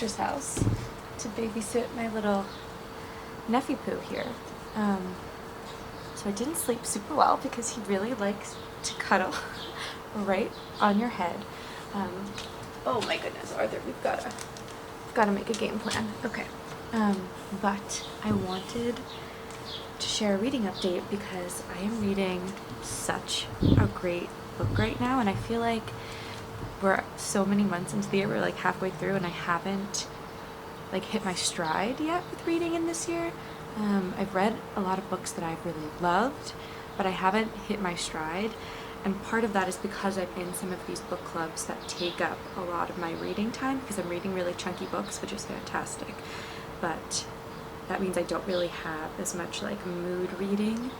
sister's house to babysit my little nephew poo here. So I didn't sleep super well because he really likes to cuddle right on your head. Oh my goodness, Arthur, we've got to make a game plan. Okay. But I wanted to share a reading update because I am reading such a great book right now, and I feel like we're so many months into the year, we're like halfway through, and I haven't like hit my stride yet with reading in this year. I've read a lot of books that I've really loved, but I haven't hit my stride, and part of that is because I'm in some of these book clubs that take up a lot of my reading time, because I'm reading really chunky books, which is fantastic, but that means I don't really have as much like mood reading.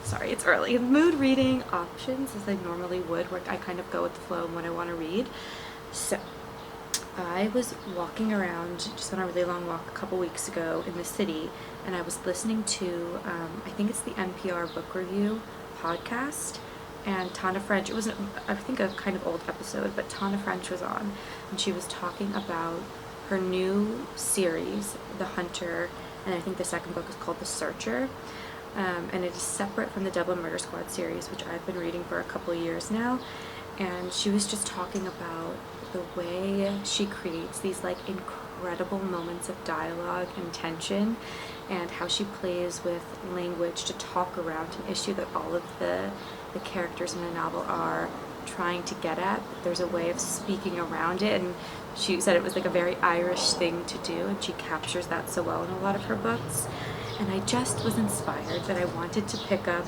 Sorry, it's early. Mood reading options as I normally would, where I kind of go with the flow and what I want to read. So I was walking around just on a really long walk a couple weeks ago in the city, and I was listening to, I think it's the NPR Book Review podcast, and Tana French, it was, I think, a kind of old episode, but Tana French was on, and she was talking about her new series, The Hunter, and I think the second book is called The Searcher, and it is separate from the Dublin Murder Squad series, which I've been reading for a couple of years now, and she was just talking about the way she creates these like incredible moments of dialogue and tension, and how she plays with language to talk around an issue that all of the characters in a novel are trying to get at, but there's a way of speaking around it, and she said it was like a very Irish thing to do, and she captures that so well in a lot of her books. And I just was inspired that I wanted to pick up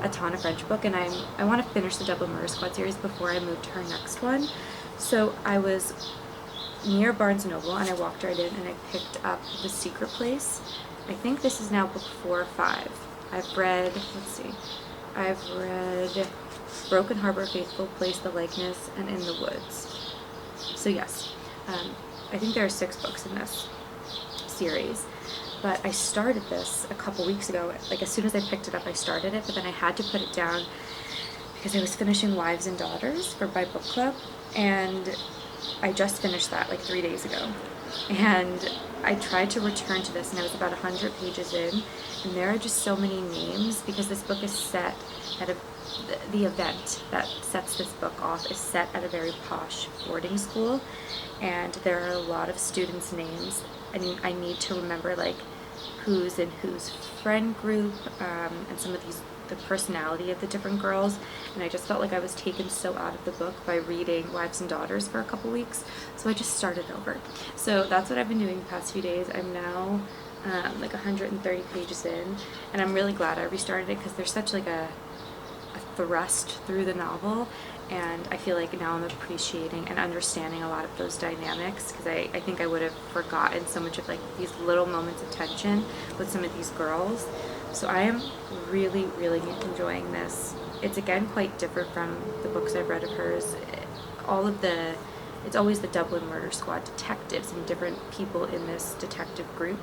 a Tana French book, and I want to finish the Dublin Murder Squad series before I move to her next one. So I was near Barnes & Noble, and I walked right in, and I picked up The Secret Place. I think this is now book 4 or 5. I've read Broken Harbor, Faithful Place, The Likeness, and In the Woods. So yes, I think there are 6 books in this series. But I started this a couple weeks ago. Like as soon as I picked it up, I started it, but then I had to put it down because I was finishing Wives and Daughters for my book club, and I just finished that like 3 days ago. And I tried to return to this, and I was about 100 pages in, and there are just so many names because this book is set at the event that sets this book off is set at a very posh boarding school, and there are a lot of students' names. I mean, I need to remember like who's in whose friend group, and some of the personality of the different girls, and I just felt like I was taken so out of the book by reading Wives and Daughters for a couple weeks, so I just started over. So that's what I've been doing the past few days. I'm now like 130 pages in, and I'm really glad I restarted it because there's such like a thrust through the novel, and I feel like now I'm appreciating and understanding a lot of those dynamics, because I think I would have forgotten so much of like these little moments of tension with some of these girls. So I am really, really enjoying this. It's again quite different from the books I've read of hers. It's always the Dublin Murder Squad detectives and different people in this detective group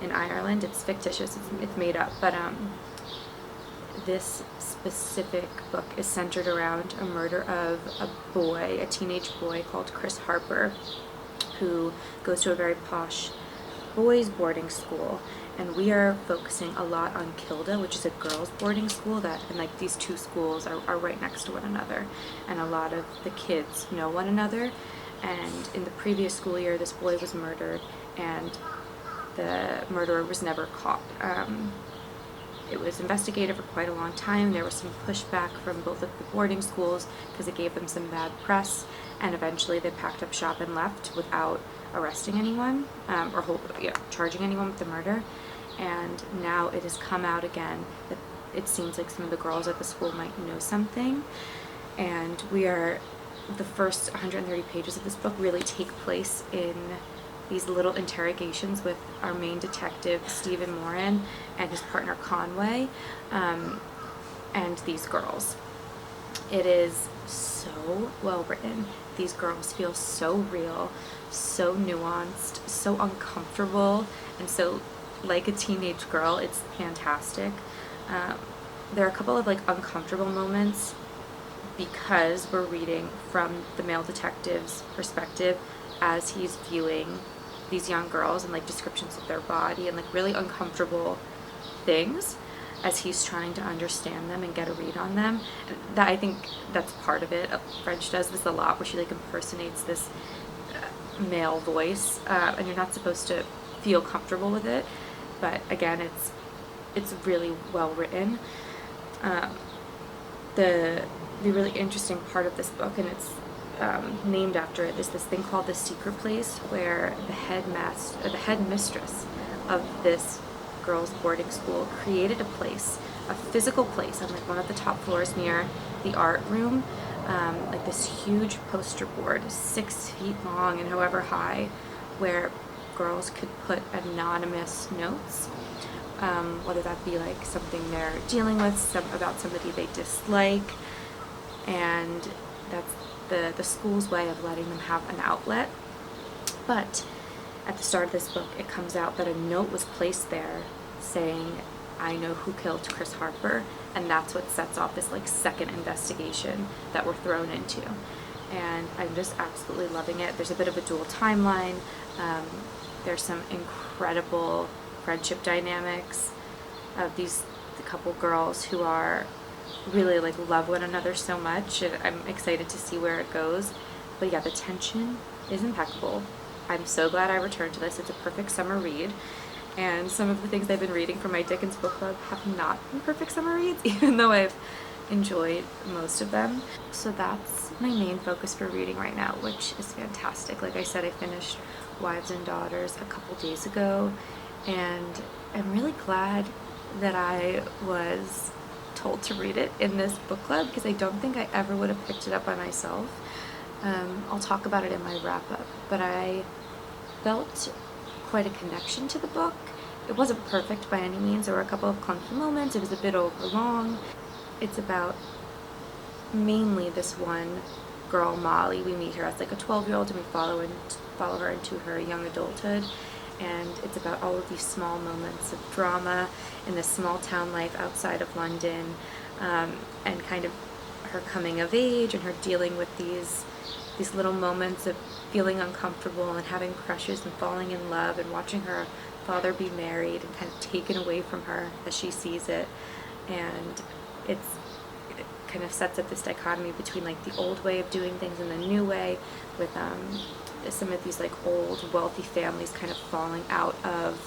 in Ireland. It's fictitious, it's made up, but this specific book is centered around a murder of a teenage boy called Chris Harper, who goes to a very posh boys' boarding school, and we are focusing a lot on Kilda, which is a girls' boarding school and like these two schools are right next to one another, and a lot of the kids know one another. And in the previous school year, this boy was murdered, and the murderer was never caught. It was investigated for quite a long time. There was some pushback from both of the boarding schools because it gave them some bad press, and eventually they packed up shop and left without arresting anyone or charging anyone with the murder. And now it has come out again that it seems like some of the girls at the school might know something, and the first 130 pages of this book really take place in these little interrogations with our main detective, Stephen Moran, and his partner, Conway, and these girls. It is so well written. These girls feel so real, so nuanced, so uncomfortable, and so like a teenage girl. It's fantastic. There are a couple of like uncomfortable moments, because we're reading from the male detective's perspective as he's viewing these young girls and like descriptions of their body and like really uncomfortable things as he's trying to understand them and get a read on them. And that, I think that's part of it. French does this a lot, where she like impersonates this male voice, and you're not supposed to feel comfortable with it, but again, it's really well written. The really interesting part of this book, and it's named after it, is this thing called the secret place, where the headmistress of this girls' boarding school created a place, a physical place on like one of the top floors near the art room, like this huge poster board, 6 feet long and however high, where girls could put anonymous notes, whether that be like something they're dealing with, about somebody they dislike, and that's the school's way of letting them have an outlet. But at the start of this book, it comes out that a note was placed there saying, "I know who killed Chris Harper," and that's what sets off this like second investigation that we're thrown into. And I'm just absolutely loving it. There's a bit of a dual timeline. There's some incredible friendship dynamics of these couple girls who are really like love one another so much, and I'm excited to see where it goes. But yeah, the tension is impeccable. I'm so glad I returned to this. It's a perfect summer read, and some of the things I've been reading from my Dickens book club have not been perfect summer reads, even though I've enjoyed most of them. So that's my main focus for reading right now, which is fantastic. Like I said, I finished Wives and Daughters a couple days ago, and I'm really glad that I was told to read it in this book club, because I don't think I ever would have picked it up by myself. I'll talk about it in my wrap-up, but I felt quite a connection to the book. It wasn't perfect by any means. There were a couple of clunky moments. It was a bit overlong. It's about mainly this one girl, Molly. We meet her as like a 12-year-old, and we follow her into her young adulthood. And it's about all of these small moments of drama in this small town life outside of London, and kind of her coming of age and her dealing with these little moments of feeling uncomfortable and having crushes and falling in love and watching her father be married and kind of taken away from her as she sees it. And it kind of sets up this dichotomy between like the old way of doing things and the new way, with some of these like old wealthy families kind of falling out of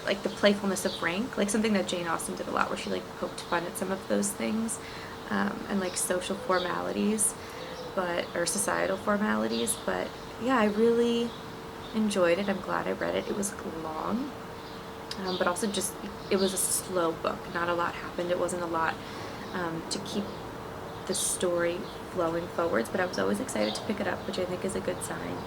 like the playfulness of rank, like something that Jane Austen did a lot, where she like poked fun at some of those things, and like social formalities, or societal formalities. But yeah, I really enjoyed it. I'm glad I read it. It was long, but also just, it was a slow book. Not a lot happened. It wasn't a lot to keep the story flowing forwards, but I was always excited to pick it up, which I think is a good sign.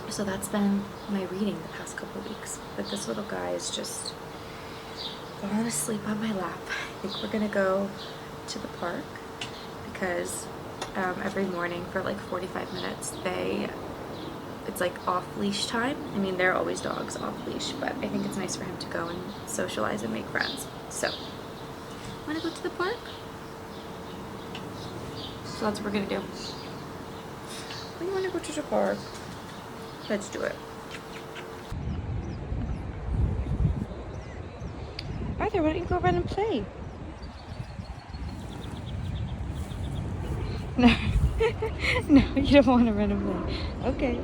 So that's been my reading the past couple weeks. But this little guy is just falling asleep on my lap. I think we're gonna go to the park, because every morning for like 45 minutes it's like off leash time. I mean, there are always dogs off leash, but I think it's nice for him to go and socialize and make friends. So, wanna go to the park? So that's what we're gonna do. We wanna go to the park. Let's do it. Arthur, why don't you go run and play? No. No, you don't want to run and play. Okay.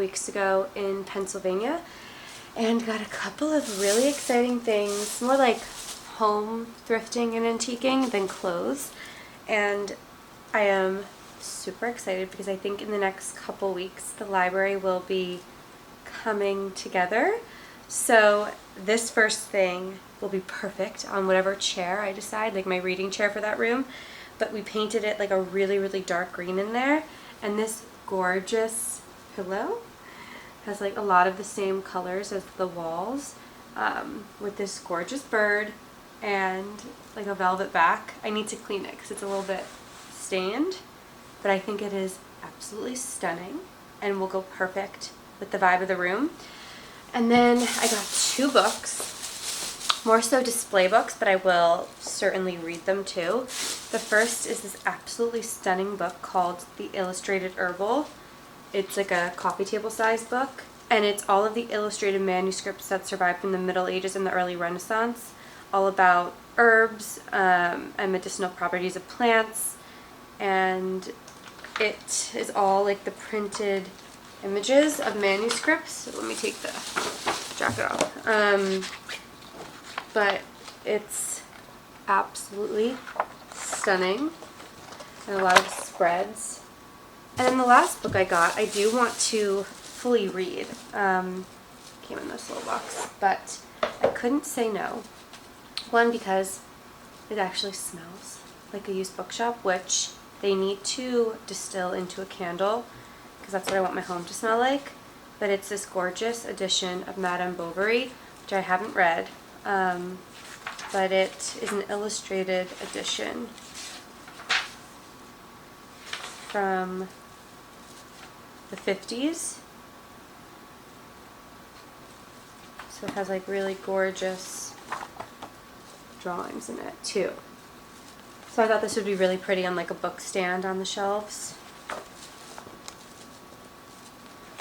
weeks ago in Pennsylvania and got a couple of really exciting things, more like home thrifting and antiquing than clothes. And I am super excited because I think in the next couple weeks the library will be coming together. So this first thing will be perfect on whatever chair I decide, like my reading chair for that room. But we painted it like a really, really dark green in there. And this gorgeous pillow has like a lot of the same colors as the walls, with this gorgeous bird and like a velvet back. I need to clean it because it's a little bit stained, but I think it is absolutely stunning and will go perfect with the vibe of the room. And then I got 2 books, more so display books, but I will certainly read them too. The first is this absolutely stunning book called The Illustrated Herbal. It's like a coffee table size book, and it's all of the illustrated manuscripts that survived from the Middle Ages and the early Renaissance, all about herbs and medicinal properties of plants. And it is all like the printed images of manuscripts. So let me take the jacket off. But it's absolutely stunning, and a lot of spreads. And then the last book I got, I do want to fully read. Came in this little box, but I couldn't say no. One, because it actually smells like a used bookshop, which they need to distill into a candle, because that's what I want my home to smell like. But it's this gorgeous edition of Madame Bovary, which I haven't read, but it is an illustrated edition from the 50s. So it has like really gorgeous drawings in it too. So I thought this would be really pretty on like a book stand on the shelves.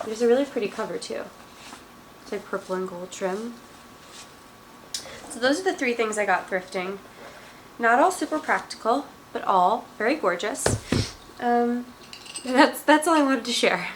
There's a really pretty cover too. It's like purple and gold trim. So those are the 3 things I got thrifting. Not all super practical, but all very gorgeous. That's all I wanted to share.